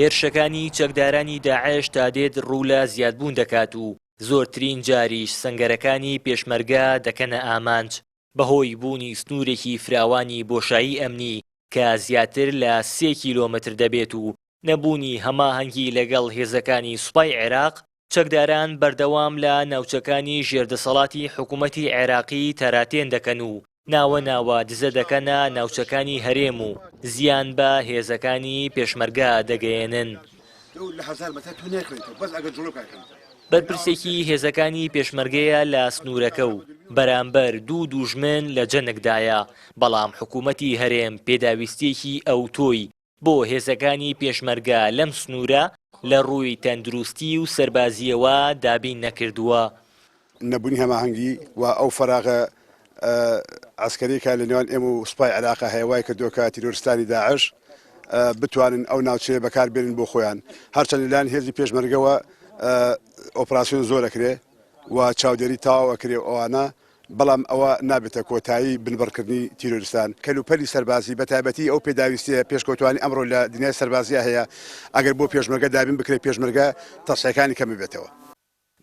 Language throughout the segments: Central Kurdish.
هێرشەکانی چەکدارانی داعش تا دێت ڕوو لە زیادبوون دەکات و زۆرترین جاریش سەنگەرەکانی پێشمەرگە دەکەنە ئامانج بەهۆی بوونی سنوورێکی فراوانی بۆشایی ئەمنی کە زیاتر لە 3 کیلۆمتر دەبێت و نەبوونی هەماهەنگی لەگەڵ هێزەکانی سوپای عێراق چەکداران بەردەوام لە ناوچەکانی ژێردەسەڵاتی حکوومەتی عێراقی تەراتێن دەکەن و ناوە دزە دەکەنە ناوچەکانی هەرێم و زیان بە هێزەکانی پێشمەرگە دەگەیەنن. بەرپرسێکی هێزەکانی پێشمەرگەیە لە سنوورەکە و بەرامبەر دوو دوژمن لە جەنگدایە، بەڵام حکوومەتی هەرێم پێداویستێکی ئەوتۆی بۆ هێزەکانی پێشمەرگە لەم سنوورە لە ڕووی تەندروستی و سەربازیەوە دابین نەکردووە. نەبوونی هەماهەنگی و ئەو فەراغە عسکەرێکە لە نێوان ئێمە و سوپای عێراق هەیەوای کردووە تیرۆریستانی داعش بتوانن ئەو ناوچەیە بەکاربێنن بۆ خۆیان. هەرچەند لەلایەن هێزی پێشمەرگەوە ئۆپراسیۆن زۆر ئەکرێ و چاودێری تەواو ئەکرێ ئەوانە، بەڵام ئەوە نابێتە کۆتایی بنبڕکردنی تیرۆریستان. کەلوپەلی سەربازی بەتایبەتی ئەو پێداویستیە پێشکەوتوانی ئەمڕۆ لە دنیای سەربازیە هەیە، ئەگەر بۆ پێشمەرگە دابین بکرێت پێشمەرگە تەسەیەکانی کەمی بێتەوە.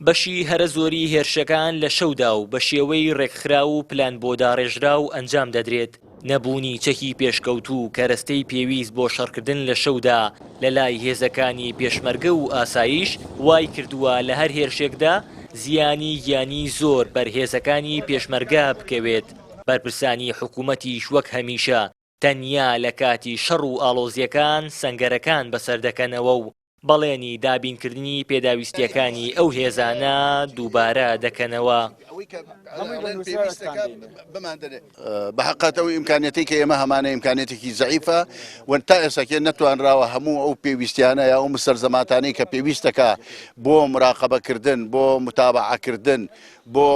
بەشی هەرە زۆری هێرشەکان لە شەودا و بە شێوەی ڕێکخرا و پلان بۆ داڕێژرا و ئەنجام دەدرێت. نەبوونی چەکی پێشکەوتوو کەرەستەی پێویست بۆ شەڕکردن لە شەودا لە لای هێزەکانی پێشمەرگە و ئاسایش وای کردووە لە هەر هێرشێکدا زیانی گیانی زۆر بەرهێزەکانی پێشمەرگە بکەوێت. بەرپرسانی حکوومەتیش وەک هەمیشە تەنیا لە کاتی شەڕ و ئاڵۆزیەکان سەنگەرەکان بەسەر دەکەنەوە و بەڵێنی دابینکردنی پێداویستیەکانی ئەو هێزانە دووبارە دەکەنەوە. بەحقەتەوەی ئیمکانەتی کە ئێمە هەمانە ئیمکانێتێکی زەعیفە و تا ئێستاکە نەتوانراوە هەموو ئەو پێویستیانە یا ئەو سەرزەماتانەی کە پێویستەکە بۆ مراقەبەکردن، بۆ متابعەکردن، بۆ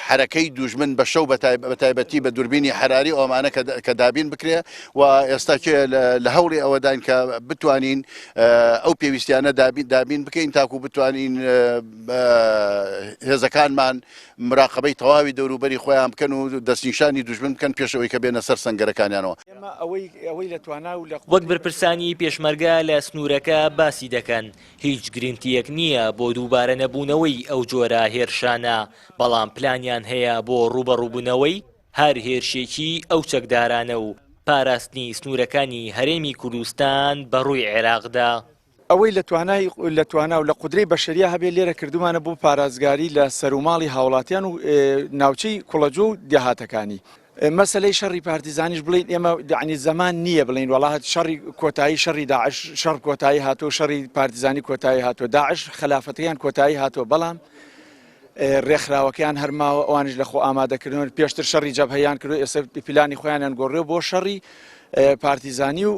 حرەکەی دوژمن بە شەو بەتایبەتی بە دووربینی حراری ئەومانە کە دابین بکرێ و ئێستاکە لە هەوڵی ئەوەدان کە بتوانین ئەو پێویستیانە دابین بکەین تاکو بتوانین هێزەکانمان مراقبەی تەواوی دەوروبەری خۆیان بکەن و دەستنیشانی دوژمن بکەن پێشەوەی کە بێنە سەر سەنگەرەکانیانەوە. وەک بەرپرسانی پێشمەرگە لە سنوورەکە باسی دەکەن، هیچ گرنگتیەک نییە بۆ دووبارە نەبوونەوەی ئەو جۆرە هێرشانە، بەڵام پلانیان هەیە بۆ ڕوبەڕووبوونەوەی هەر هێرشێکی ئەو چەکدارانە و پاراستنی سنوورەکانی هەرێمی کوردستان بەڕووی عێراقدا. ئەوەی لە توانە و لە قودرەی بەشەریە هەبێ لێرە کردومانە بۆ پارازگاری لە سەروماڵی هاوڵاتیان و ناوچەی کوڵەجۆ و دێهاتەکانی. مەسەلەی شەڕی پارتیزانیش بڵین ئێمە دعني زەمان نییە بڵین وڵات شەڕی کۆتایی شەڕی داعش شەڕ کۆتایی هاتۆ، شەڕی پارتیزانی کۆتایی هاتۆ، داعش خلافەتەکان کۆتایی هاتۆ، بەڵام ڕێکخراوەکەیان هەرماوە ئەوانش لە خۆ ئامادەکردن پێشتر شەڕی جەبهەیان کردو، ئێستا پلانی خۆیانیان گۆڕێ بۆ شەڕی پارتیزانی و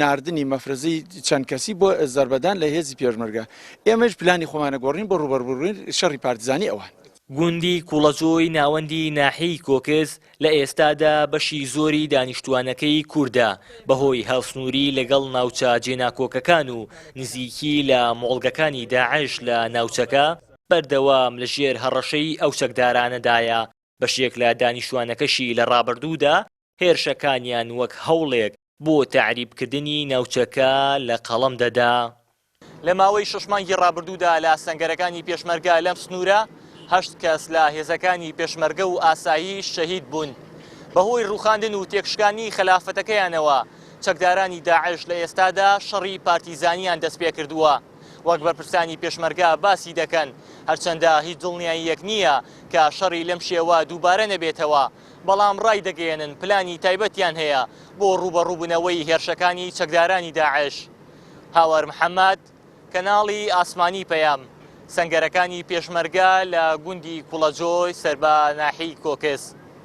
ناردنی مەفرەزی چەند کەسی بۆ زەربەدان لە هێزی پێشمەرگە. ئێمەش پلانی خۆمانە گۆڕین بۆ ڕوبەڕبوون شەڕی پارتیزانی ئەوان. گوندی کوڵەجۆی ناوەندی ناحیەی کۆکس لە ئێستادا بەشی زۆری دانیشتوانەکەی کووردە بەهۆی هەڵسنووری لەگەڵ ناوچە جێناکۆکەکان و نزیکی لە مۆڵگەکانی داعش لە ناوچەکە بەردەوام لە ژێر هەڕەشەی ئەو چەکدارانەدایە. بەشێک لە دانیشتوانەکەشی لە ڕابردوودا هێرشەکانیان وەک هەوڵێک بۆ تەعریبکردنی ناوچەکە لە قەڵەم دەدا. لە ماوەی 6 مانگی ڕابردوودا لە سەنگەرەکانی پێشمەرگە لەم سنوورە 8 کەس لە هێزەکانی پێشمەرگە و ئاسایی شەهید بوون. بەهۆی ڕووخاندن و تێکشکانی خلافەتەکەیانەوە چەکدارانی داعش لە ئێستادا شەڕی پارتیزانیان دەست پێ کردووە. وەک بەرپرسانی پێشمەرگە باسی دەکەن، هەرچەندە هیچ دڵنیاییەک نییە کە شەڕی لەم شێوە دووبارە نەبێتەوە، بەڵام ڕای دەگەێنن پلانی تایبەتیان هەیە بۆ ڕوبەڕووبوونەوەی هێرشەکانی چەکدارانی داعش. هاوار محەممەد، کەناڵی ئاسمانی پەیام، سەنگەرەکانی پێشمەرگە لە گوندی کوڵەجۆی سەربە ناحیەی کۆکس.